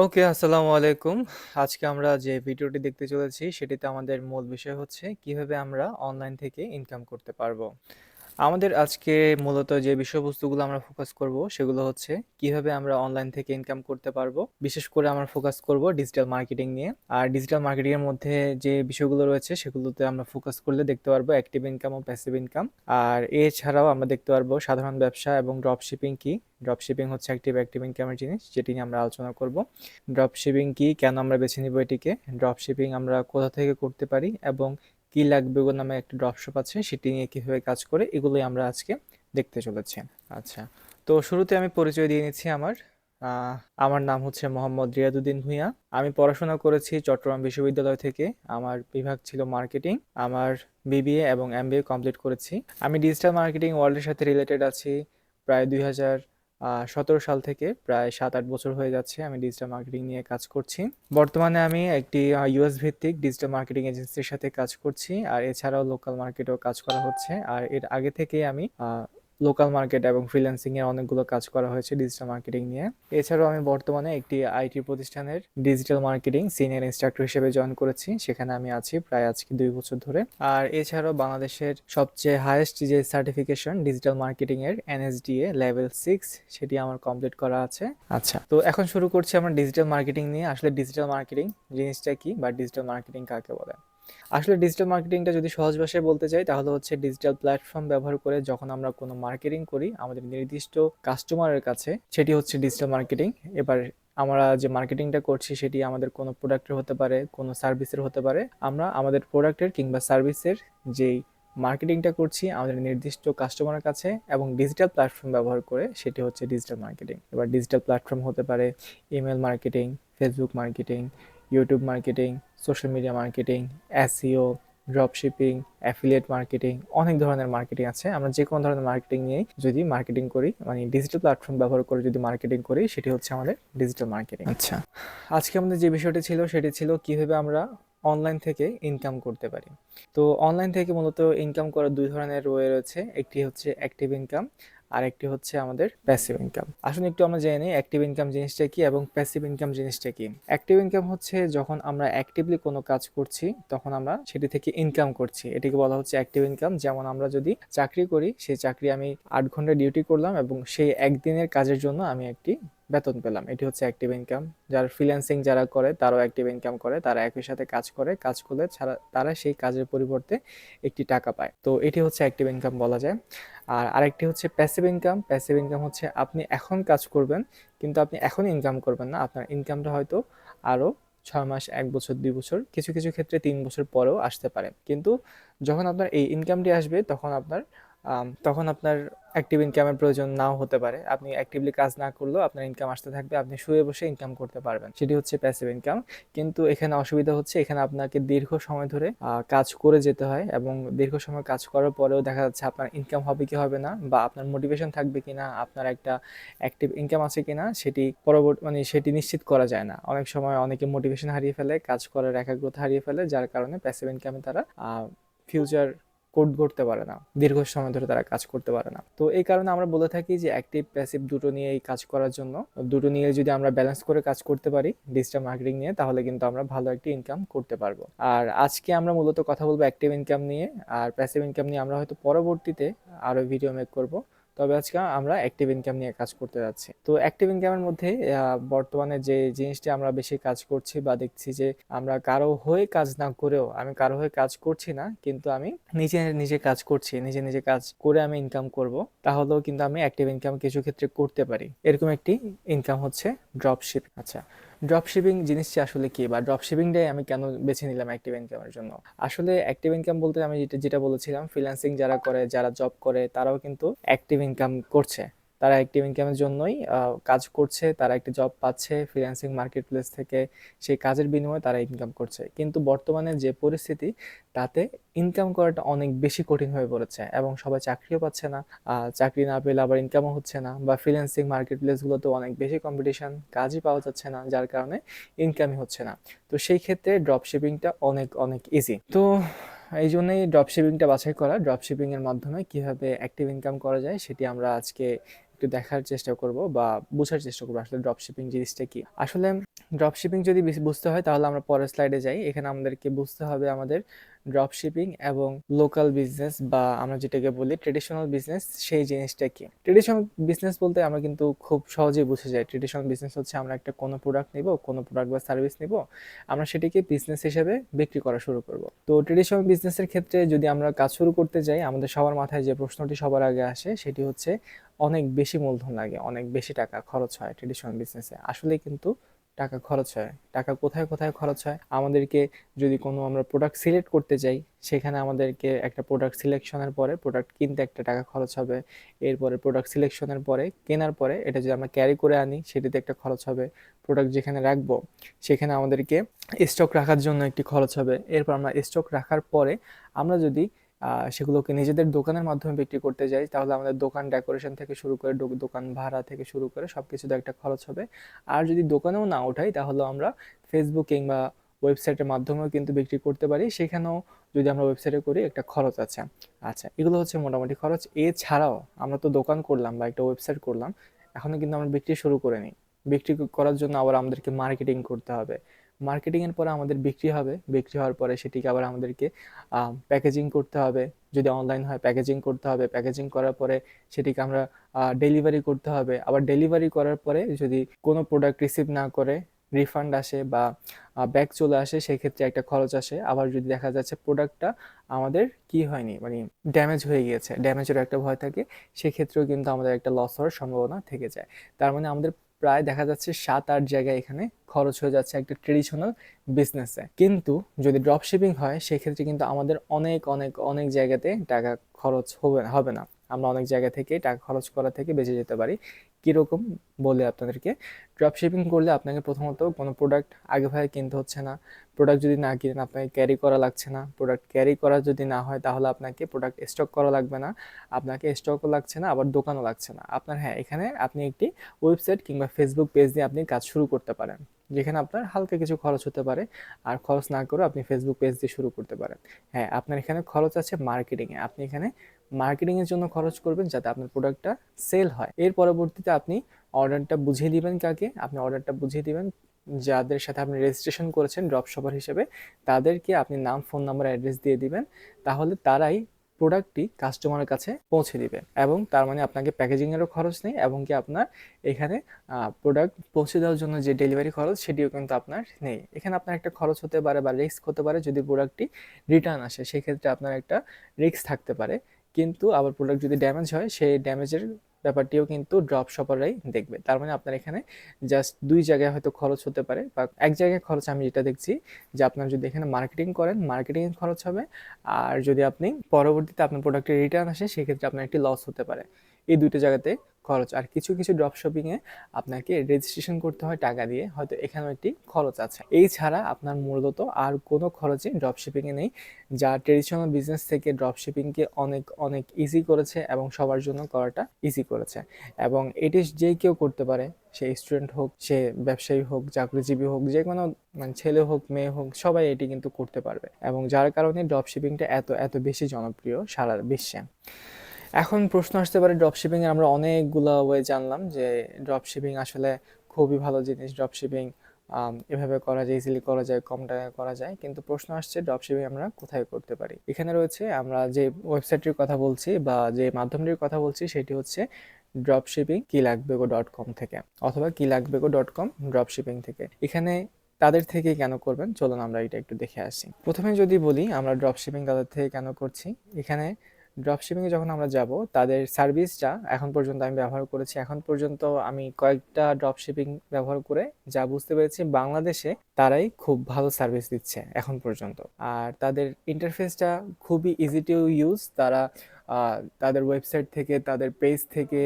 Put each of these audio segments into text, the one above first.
ওকে, আসসালামু আলাইকুম। আজকে আমরা যে ভিডিওটি দেখতে চলেছি সেটিতে আমাদের মূল বিষয় হচ্ছে কিভাবে আমরা অনলাইন থেকে ইনকাম করতে পারবো। আমাদের আজকে মূলত যে বিষয়বস্তুগুলো আমরা ফোকাস করব সেগুলো হচ্ছে কিভাবে আমরা অনলাইন থেকে ইনকাম করতে পারবো। বিশেষ করে আমরা ফোকাস করব ডিজিটাল মার্কেটিং নিয়ে। আর ডিজিটাল মার্কেটিং এর মধ্যে যে বিষয়গুলো রয়েছে সেগুলোতে আমরা ফোকাস করলে দেখতে পারবো অ্যাক্টিভ ইনকাম ও প্যাসিভ ইনকাম। আর এছাড়াও আমরা দেখতে পারবো সাধারণ ব্যবসা এবং ড্রপ শিপিং কি। ড্রপ শিপিং হচ্ছে অ্যাক্টিভ ইনকামের জিনিস, যেটি নিয়ে আমরা আলোচনা করব। ড্রপ শিপিং কি, কেন আমরা বেছে নিব এটিকে, ড্রপ শিপিং আমরা কোথা থেকে করতে পারি এবং কি লাগবে ওগুলো নামে একটা ড্রপশপ আছে, সেটি নিয়ে কিভাবে কাজ করে, এগুলোই আমরা আজকে দেখতে চলেছি। আচ্ছা, তো শুরুতে আমি পরিচয় দিয়ে নিচ্ছি আমার। আহ, আমার নাম হচ্ছে মোহাম্মদ রিয়াদুদ্দিন ভূঁইয়া। আমি পড়াশোনা করেছি চট্টগ্রাম বিশ্ববিদ্যালয় থেকে। আমার বিভাগ ছিল মার্কেটিং। আমার বিবিএ এবং এমবিএ কমপ্লিট করেছি। আমি ডিজিটাল মার্কেটিং ওয়ার্ল্ডের সাথে রিলেটেড আছি প্রায় 2017 সাল থেকে। প্রায় 7-8 বছর হয়ে যাচ্ছে আমি ডিজিটাল মার্কেটিং নিয়ে কাজ করছি। বর্তমানে আমি একটি ইউএস ভিত্তিক ডিজিটাল মার্কেটিং এজেন্সির সাথে কাজ করছি, আর এছাড়াও লোকাল মার্কেটেও কাজ করা হচ্ছে। আর এর আগে থেকে আমি লোকাল মার্কেট এবং ফ্রিল্যান্সিং এর অনেকগুলো কাজ করা হয়েছে ডিজিটাল মার্কেটিং নিয়ে। এছাড়াও আমি বর্তমানে একটি আইটি প্রতিষ্ঠানের ডিজিটাল মার্কেটিং সিনিয়র ইনস্ট্রাক্টর হিসেবে জয়েন করেছি, সেখানে আমি আছি প্রায় আজকে 2 বছর ধরে। আর এছাড়াও বাংলাদেশের সবচেয়ে হাইয়েস্ট যে সার্টিফিকেশন ডিজিটাল মার্কেটিং এর এনএসডিএ লেভেল 6, সেটি আমার কমপ্লিট করা আছে। আচ্ছা, তো এখন শুরু করছি আমরা ডিজিটাল মার্কেটিং নিয়ে। আসলে ডিজিটাল মার্কেটিং জিনিসটা কি বা ডিজিটাল মার্কেটিং কাকে বলে? আসলে ডিজিটাল মার্কেটিংটা যদি সহজ ভাষায় বলতে চাই তাহলে হচ্ছে ডিজিটাল প্ল্যাটফর্ম ব্যবহার করে যখন আমরা কোনো মার্কেটিং করি আমাদের নির্দিষ্ট কাস্টমারের কাছে, সেটি হচ্ছে ডিজিটাল মার্কেটিং। এবার আমরা যে মার্কেটিংটা করছি সেটি আমাদের কোনো প্রোডাক্টের হতে পারে, কোনো সার্ভিসের হতে পারে। আমরা আমাদের প্রোডাক্টের কিংবা সার্ভিসের যেই মার্কেটিংটা করছি আমাদের নির্দিষ্ট কাস্টমারের কাছে এবং ডিজিটাল প্ল্যাটফর্ম ব্যবহার করে, সেটি হচ্ছে ডিজিটাল মার্কেটিং। এবার ডিজিটাল প্ল্যাটফর্ম হতে পারে email marketing, Facebook marketing, YouTube marketing, social media marketing, SEO, drop shipping, affiliate marketing, অনেক ধরনের মার্কেটিং আছে। আমরা যে কোনো ধরনের মার্কেটিং নিয়েই যদি মার্কেটিং করি, মানে ডিজিটাল প্ল্যাটফর্ম ব্যবহার করে যদি মার্কেটিং করি, সেটি হচ্ছে আমাদের ডিজিটাল মার্কেটিং। আচ্ছা, আজকে আমাদের যে বিষয়টি ছিল সেটি ছিল কিভাবে আমরা অনলাইন থেকে ইনকাম করতে পারি। তো অনলাইন থেকে মূলত ইনকাম করার দুই ধরনের ওয়ে রয়েছে। একটি হচ্ছে অ্যাক্টিভ ইনকাম, আর একটি হচ্ছে আমাদের প্যাসিভ ইনকাম। আসুন একটু আমরা জেনে নিই অ্যাক্টিভ ইনকাম জিনিসটা কি এবং প্যাসিভ ইনকাম জিনিসটা কি। অ্যাক্টিভ ইনকাম হচ্ছে যখন আমরা অ্যাক্টিভলি কোনো কাজ করছি তখন আমরা সেটি থেকে ইনকাম করছি, এটিকে বলা হচ্ছে অ্যাক্টিভ ইনকাম। যেমন আমরা যদি চাকরি করি, সেই চাকরি আমি 8 ঘন্টা ডিউটি করলাম এবং সেই একদিনের কাজের জন্য আমি একটি বেতন পেলাম, এটি হচ্ছে অ্যাক্টিভ ইনকাম। যারা ফ্রিল্যান্সিং যারা করে তারাও অ্যাক্টিভ ইনকাম করে, তারা একই সাথে কাজ করে, কাজ করলে ছাড়া তারা সেই কাজের পরিবর্তে একটি টাকা পায়, তো এটি হচ্ছে অ্যাক্টিভ ইনকাম বলা যায়। আর আরেকটি হচ্ছে প্যাসিভ ইনকাম। প্যাসিভ ইনকাম হচ্ছে আপনি এখন কাজ করবেন কিন্তু আপনি এখন ইনকাম করবেন না, আপনার ইনকামটা হয়তো আরো 6 মাস, 1 বছর, 2 বছর, কিছু কিছু ক্ষেত্রে 3 বছর পরেও আসতে পারে। কিন্তু যখন আপনার এই ইনকামটি আসবে তখন আপনার অ্যাক্টিভ ইনকামের প্রয়োজন নাও হতে পারে। আপনি অ্যাক্টিভলি কাজ না করলেও আপনার ইনকাম আসতে থাকবে, আপনি শুয়ে বসে ইনকাম করতে পারবেন, সেটি হচ্ছে প্যাসিভ ইনকাম। কিন্তু এখানে অসুবিধা হচ্ছে, এখানে আপনাকে দীর্ঘ সময় ধরে কাজ করে যেতে হয় এবং দীর্ঘ সময় কাজ করার পরেও দেখা যাচ্ছে আপনার ইনকাম হবে কি হবে না, বা আপনার মোটিভেশন থাকবে কিনা, আপনার একটা অ্যাক্টিভ ইনকাম আছে কিনা, সেটি পরবর্তী মানে সেটি নিশ্চিত করা যায় না। অনেক সময় অনেকে মোটিভেশন হারিয়ে ফেলে, কাজ করার একাগ্রতা হারিয়ে ফেলে, যার কারণে প্যাসিভ ইনকামে তারা ফিউচার কোড করতে পারে না, দীর্ঘ সময় ধরে তারা কাজ করতে পারে না। তো এই কারণে আমরা বলে থাকি যে অ্যাক্টিভ প্যাসিভ দুটো নিয়েই কাজ করার জন্য, দুটো নিয়ে যদি আমরা ব্যালেন্স করে কাজ করতে পারি ডিজিটাল মার্কেটিং নিয়ে, তাহলে কিন্তু আমরা ভালো একটি ইনকাম করতে পারবো। আর আজকে আমরা মূলত কথা বলবো অ্যাক্টিভ ইনকাম নিয়ে, আর প্যাসিভ ইনকাম নিয়ে আমরা হয়তো পরবর্তীতে আরো ভিডিও মেক করব। তবে আজকে আমরা অ্যাক্টিভ ইনকাম নিয়ে কাজ করতে যাচ্ছি। তো অ্যাক্টিভ ইনকামের মধ্যে বর্তমানে যে জিনিসটি আমরা বেশি কাজ করছি বা দেখছি যে আমরা কারো হয়ে কাজ না করেও, আমি কারো হয়ে কাজ করছি না কিন্তু আমি নিজে নিজে কাজ করছি, নিজে নিজে কাজ করে আমি ইনকাম করব, তাহলেও কিন্তু আমি অ্যাক্টিভ ইনকাম কিছু ক্ষেত্রে করতে পারি। এরকম একটি ইনকাম হচ্ছে ড্রপ শিপিং। আচ্ছা, ড্রপ শিপিং জিনিসটি আসলে কি, বা ড্রপ শিপিংটাই আমি কেন বেছে নিলাম অ্যাক্টিভ ইনকামের জন্য? আসলে অ্যাক্টিভ ইনকাম বলতে আমি যেটা যেটা বলেছিলাম, ফ্রিল্যান্সিং যারা করে, যারা জব করে, তারাও কিন্তু অ্যাক্টিভ ইনকাম করছে। তারা অ্যাক্টিভ ইনকামের জন্যই কাজ করছে, তারা একটা জব পাচ্ছে ফ্রিল্যান্সিং মার্কেট প্লেস থেকে, সেই কাজের বিনিময়ে তারা ইনকাম করছে। কিন্তু বর্তমানে যে পরিস্থিতি, তাতে ইনকাম করাটা অনেক বেশি কঠিন হয়ে পড়েছে এবং সবাই চাকরিও পাচ্ছে না। চাকরি না পেলে আবার ইনকামও হচ্ছে না, বা ফ্রিল্যান্সিং মার্কেট প্লেসগুলোতে অনেক বেশি কম্পিটিশন, কাজই পাওয়া যাচ্ছে না, যার কারণে ইনকামই হচ্ছে না। তো সেই ক্ষেত্রে ড্রপ শিপিংটা অনেক অনেক ইজি। তো এই জন্যই ড্রপ শিপিংটা বাছাই করা। ড্রপ শিপিং এর মাধ্যমে কিভাবে অ্যাক্টিভ ইনকাম করা যায় সেটি আমরা আজকে একটু দেখার চেষ্টা করব বা বোঝার চেষ্টা করবো আসলে ড্রপ শিপিং জিনিসটা কি। আসলে ড্রপ শিপিং যদি বুঝতে হয় তাহলে আমরা পরের স্লাইডে যাই। এখানে আমাদেরকে বুঝতে হবে আমাদের ড্রপ শিপিং এবং লোকাল বিজনেস বা আমরা যেটাকে বলি ট্রেডিশনাল বিজনেস, সেই জিনিসটা কি। ট্রেডিশনাল বিজনেস বলতে আমরা কিন্তু খুব সহজেই বুঝে যাই। ট্রেডিশনাল বিজনেস হচ্ছে আমরা একটা কোনো প্রোডাক্ট নিব, কোনো প্রোডাক্ট বা সার্ভিস নিব, আমরা সেটিকে বিজনেস হিসেবে বিক্রি করা শুরু করব। তো ট্রেডিশনাল বিজনেসের ক্ষেত্রে যদি আমরা কাজ শুরু করতে যাই, আমাদের সবার মাথায় যে প্রশ্নটি সবার আগে আসে সেটি হচ্ছে অনেক বেশি মূলধন লাগে, অনেক বেশি টাকা খরচ হয় ট্রেডিশনাল বিজনেসে। আসলে কিন্তু টাকা খরচ হয়। টাকা কোথায় কোথায় খরচ হয়? আমাদেরকে যদি কোনো আমরা প্রোডাক্ট সিলেক্ট করতে যাই, সেখানে আমাদেরকে একটা প্রোডাক্ট সিলেকশনের পরে প্রোডাক্ট কিনতে একটা টাকা খরচ হবে। এরপরে প্রোডাক্ট সিলেকশনের পরে কেনার পরে এটা যদি আমরা ক্যারি করে আনি সেটিতে একটা খরচ হবে। প্রোডাক্ট যেখানে রাখবো সেখানে আমাদেরকে স্টক রাখার জন্য একটি খরচ হবে। এরপর আমরা স্টক রাখার পরে আমরা যদি সেগুলোকে নিজেদের দোকানের মাধ্যমে বিক্রি করতে যাই, তাহলে আমাদের দোকান ডেকোরেশন থেকে শুরু করে দোকান ভাড়া থেকে শুরু করে সব কিছুতে একটা খরচ হবে। আর যদি দোকানেও না ওঠাই তাহলে আমরা ফেসবুক কিংবা ওয়েবসাইটের মাধ্যমেও কিন্তু বিক্রি করতে পারি, সেখানেও যদি আমরা ওয়েবসাইটে করি একটা খরচ আছে। আচ্ছা, এগুলো হচ্ছে মোটামুটি খরচ। এছাড়াও আমরা তো দোকান করলাম বা একটা ওয়েবসাইট করলাম, এখনো কিন্তু আমরা বিক্রি শুরু করে নিই। বিক্রি করার জন্য আবার আমাদেরকে মার্কেটিং করতে হবে। মার্কেটিংয়ের পরে আমাদের বিক্রি হবে, বিক্রি হওয়ার পরে সেটিকে আবার আমাদেরকে প্যাকেজিং করতে হবে। যদি অনলাইন হয় প্যাকেজিং করতে হবে, প্যাকেজিং করার পরে সেটিকে আমরা ডেলিভারি করতে হবে। আবার ডেলিভারি করার পরে যদি কোনো প্রোডাক্ট রিসিভ না করে রিফান্ড আসে বা ব্যাক চলে আসে, সেক্ষেত্রে একটা খরচ আসে। আবার যদি দেখা যাচ্ছে প্রোডাক্টটা আমাদের কি হয়নি, মানে ড্যামেজ হয়ে গিয়েছে, ড্যামেজেরও একটা ভয় থাকে, সেক্ষেত্রেও কিন্তু আমাদের একটা লস হওয়ার সম্ভাবনা থেকে যায়। তার মানে আমাদের প্রায় দেখা যাচ্ছে 7-8 জায়গায় এখানে খরচ হয়ে যাচ্ছে একটা ট্রেডিশনাল বিজনেসে। কিন্তু যদি ড্রপ শিপিং হয় সেক্ষেত্রে কিন্তু আমাদের অনেক অনেক অনেক জায়গাতে টাকা খরচ হবে না। আমরা অনেক জায়গা থেকে টাকা খরচ করা থেকে বেঁচে যেতে পারি। কীরকম বলে আপনাদেরকে, ড্রপ শিপিং করলে আপনাকে প্রথমত কোনো প্রোডাক্ট আগে ভাগে কিনতে হচ্ছে না। প্রোডাক্ট যদি না কিনেন আপনাকে ক্যারি করা লাগছে না। প্রোডাক্ট ক্যারি করা যদি না হয় তাহলে আপনাকে প্রোডাক্ট স্টক করা লাগবে না। আপনাকে স্টকও লাগছে না, আবার দোকানও লাগছে না আপনার। হ্যাঁ, এখানে আপনি একটি ওয়েবসাইট কিংবা ফেসবুক পেজ দিয়ে আপনি কাজ শুরু করতে পারেন, যেখানে আপনার হালকা কিছু খরচ হতে পারে। আর খরচ না করে আপনি ফেসবুক পেজ দিয়ে শুরু করতে পারেন। হ্যাঁ, আপনার এখানে খরচ আছে মার্কেটিংয়ে। আপনি এখানে মার্কেটিংয়ের জন্য খরচ করবেন যাতে আপনার প্রোডাক্টটা সেল হয়। এর পরবর্তীতে আপনি অর্ডারটা বুঝিয়ে দিবেন কাকে? আপনি অর্ডারটা বুঝিয়ে দিবেন যাদের সাথে আপনি রেজিস্ট্রেশন করেছেন ড্রপ শপার হিসেবে, তাদেরকে আপনি নাম, ফোন নাম্বার, অ্যাড্রেস দিয়ে দিবেন। তাহলে তারাই প্রোডাক্টটি কাস্টমারের কাছে পৌঁছে দিবে, এবং তার মানে আপনাকে প্যাকেজিংয়েরও খরচ নেই, এবং কি আপনার এখানে প্রোডাক্ট পৌঁছে দেওয়ার জন্য যে ডেলিভারি খরচ সেটিও কিন্তু আপনার নেই। এখানে আপনার একটা খরচ হতে পারে বা রিস্ক হতে পারে, যদি প্রোডাক্টটি রিটার্ন আসে সেক্ষেত্রে আপনার একটা রিস্ক থাকতে পারে। কিন্তু আবার প্রোডাক্ট যদি ড্যামেজ হয় সেই ড্যামেজের ব্যাপারটিও কিন্তু ড্রপ শপাররাই দেখবে। তার মানে আপনার এখানে জাস্ট 2 জায়গায় হয়তো খরচ হতে পারে, বা এক জায়গায় খরচ আমি যেটা দেখছি যে আপনার যদি এখানে মার্কেটিং করেন মার্কেটিংয়ের খরচ হবে। আর যদি আপনি পরবর্তীতে আপনার প্রোডাক্টের রিটার্ন আসে সেক্ষেত্রে আপনার একটি লস হতে পারে। এই 2টো জায়গাতে খরচ। আর কিছু কিছু ড্রপ শপিংয়ে আপনাকে রেজিস্ট্রেশন করতে হয় টাকা দিয়ে, হয়তো এখানেও একটি খরচ আছে। এই ছাড়া আপনার মূলত আর কোনো খরচই ড্রপ শিপিংয়ে নেই, যা ট্রেডিশনাল বিজনেস থেকে ড্রপ শিপিংকে অনেক অনেক ইজি করেছে এবং সবার জন্য করাটা ইজি করেছে। এবং এটি যে কেউ করতে পারে, সে স্টুডেন্ট হোক, সে ব্যবসায়ী হোক, চাকরিজীবী হোক, যে কোনো মানে ছেলে হোক মেয়ে হোক, সবাই এটি কিন্তু করতে পারবে, এবং যার কারণে ড্রপ শিপিংটা এত এত বেশি জনপ্রিয় সারা বিশ্বে। এখন প্রশ্ন আসতে পারে, ড্রপ শিপিং এর আমরা অনেকগুলো ওয়ে জানলাম যে ড্রপ শিপিং আসলে খুবই ভালো জিনিস। ড্রপ শিপিং এভাবে করা যায়, ইজিলি করা যায়, কম টাকায় করা যায়। কিন্তু প্রশ্ন আসছে ড্রপ শিপিং আমরা কোথায় করতে পারি? এখানে রয়েছে, আমরা যে ওয়েবসাইটটির কথা বলছি বা যে মাধ্যমটির কথা বলছি সেটি হচ্ছে ড্রপশিপিং kilagbego.com থেকে, অথবা kilagbego.com ড্রপ শিপিং থেকে। এখানে তাদের থেকে কেন করবেন, চলুন আমরা এটা একটু দেখে আসি। প্রথমে যদি বলি আমরা ড্রপ শিপিং তাদের থেকে কেন করছি, এখানে ড্রপ শিপিংয়ে যখন আমরা যাব, তাদের সার্ভিসটা এখন পর্যন্ত আমি ব্যবহার করেছি। এখন পর্যন্ত আমি কয়েকটা ড্রপ শিপিং ব্যবহার করে যা বুঝতে পেরেছি, বাংলাদেশে তারাই খুব ভালো সার্ভিস দিচ্ছে এখন পর্যন্ত। আর তাদের ইন্টারফেসটা খুবই ইজি টু ইউজ। তারা তাদের ওয়েবসাইট থেকে, তাদের পেজ থেকে,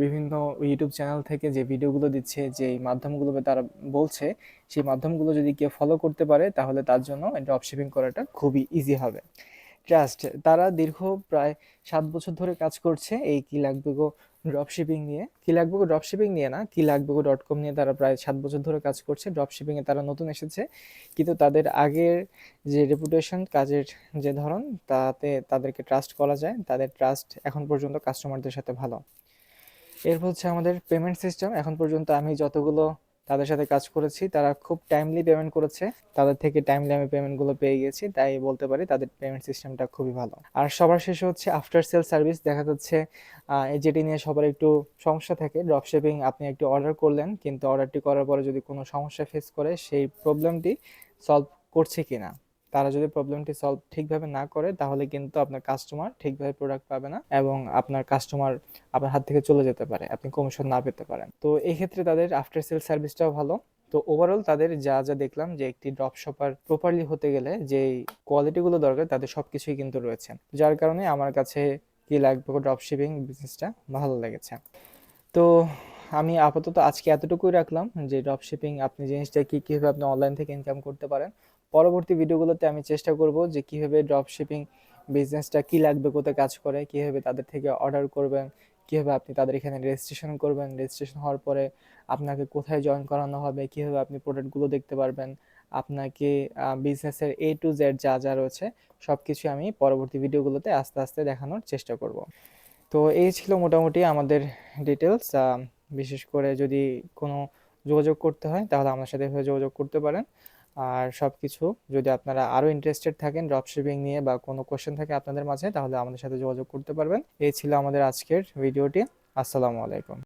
বিভিন্ন ইউটিউব চ্যানেল থেকে যে ভিডিওগুলো দিচ্ছে, যে মাধ্যমগুলো তারা বলছে, সেই মাধ্যমগুলো যদি কেউ ফলো করতে পারে তাহলে তার জন্য ড্রপ শিপিং করাটা খুবই ইজি হবে। ট্রাস্ট, তারা দীর্ঘ প্রায় 7 বছর ধরে কাজ করছে এই কিলাকবেগো ড্রপ শিপিং নিয়ে। কিলাকবেগো ড্রপ শিপিং নিয়ে না, kilagbego.com নিয়ে তারা প্রায় 7 বছর ধরে কাজ করছে। ড্রপ শিপিংয়ে তারা নতুন এসেছে, কিন্তু তাদের আগের যে রেপুটেশন, কাজের যে ধরন, তাতে তাদেরকে ট্রাস্ট করা যায়। তাদের ট্রাস্ট এখন পর্যন্ত কাস্টমারদের সাথে ভালো। এরপর হচ্ছে আমাদের পেমেন্ট সিস্টেম। এখন পর্যন্ত আমি যতগুলো তাদের সাথে কাজ করেছি তারা খুব টাইমলি পেমেন্ট করেছে। তাদের থেকে টাইমলি আমি পেমেন্টগুলো পেয়ে গেছি, তাই বলতে পারি তাদের পেমেন্ট সিস্টেমটা খুবই ভালো। আর সবার শেষে হচ্ছে আফটার সেল সার্ভিস। দেখা যাচ্ছে যেটি নিয়ে সবার একটু সমস্যা থাকে, ড্রপশিপিং আপনি একটু অর্ডার করলেন কিন্তু অর্ডারটি করার পরে যদি কোনো সমস্যা ফেস করে সেই প্রবলেমটি সলভ করছে কিনা। তারা যদি প্রবলেমটি সলভ ঠিকভাবে না করে তাহলে কিন্তু আপনার কাস্টমার ঠিকভাবে প্রোডাক্ট পাবে না এবং আপনার কাস্টমার আপনার হাত থেকে চলে যেতে পারে, আপনি কমিশন না পেতে পারেন। তো এই ক্ষেত্রে তাদের আফটার সেল সার্ভিসটাও ভালো। তো ওভারঅল তাদের যা যা দেখলাম যে একটি ড্রপ শপার প্রপারলি হতে গেলে যে কোয়ালিটিগুলো দরকার তাদের সবকিছুই কিন্তু রয়েছে, যার কারণে আমার কাছে কি লাগবে ড্রপ শিপিং বিজনেসটা ভালো লেগেছে। তো আমি আপাতত আজকে এতটুকুই রাখলাম যে ড্রপ শিপিং আপনি জিনিসটা কীভাবে আপনি অনলাইন থেকে ইনকাম করতে পারেন। পরবর্তী ভিডিওগুলোতে আমি চেষ্টা করব যে কিভাবে ড্রপ শিপিং বিজনেসটা কি লাগবে, কোথায় কাজ করে, কিভাবে তাদের থেকে অর্ডার করবেন, কিভাবে আপনি তাদের এখানে রেজিস্ট্রেশন করবেন, রেজিস্ট্রেশন হওয়ার পরে আপনাকে কোথায় জয়েন করানো হবে, কিভাবে আপনি প্রোডাক্টগুলো দেখতে পারবেন, আপনাকে বিজনেসের A to Z যা যা রয়েছে সব কিছু আমি পরবর্তী ভিডিওগুলোতে আস্তে আস্তে দেখানোর চেষ্টা করব। তো এই ছিল মোটামুটি আমাদের ডিটেলস। বিশেষ করে যদি কোনো যোগাযোগ করতে হয় তাহলে আমার সাথে এভাবে যোগাযোগ করতে পারেন। আর সব কিছু যদি আপনারা আরও ইন্টারেস্টেড থাকেন ড্রপশিপিং নিয়ে বা কোনো কোশ্চেন থাকে আপনাদের মাঝে তাহলে আমাদের সাথে যোগাযোগ করতে পারবেন। এই ছিল আমাদের আজকের ভিডিওটি। আসসালামু আলাইকুম।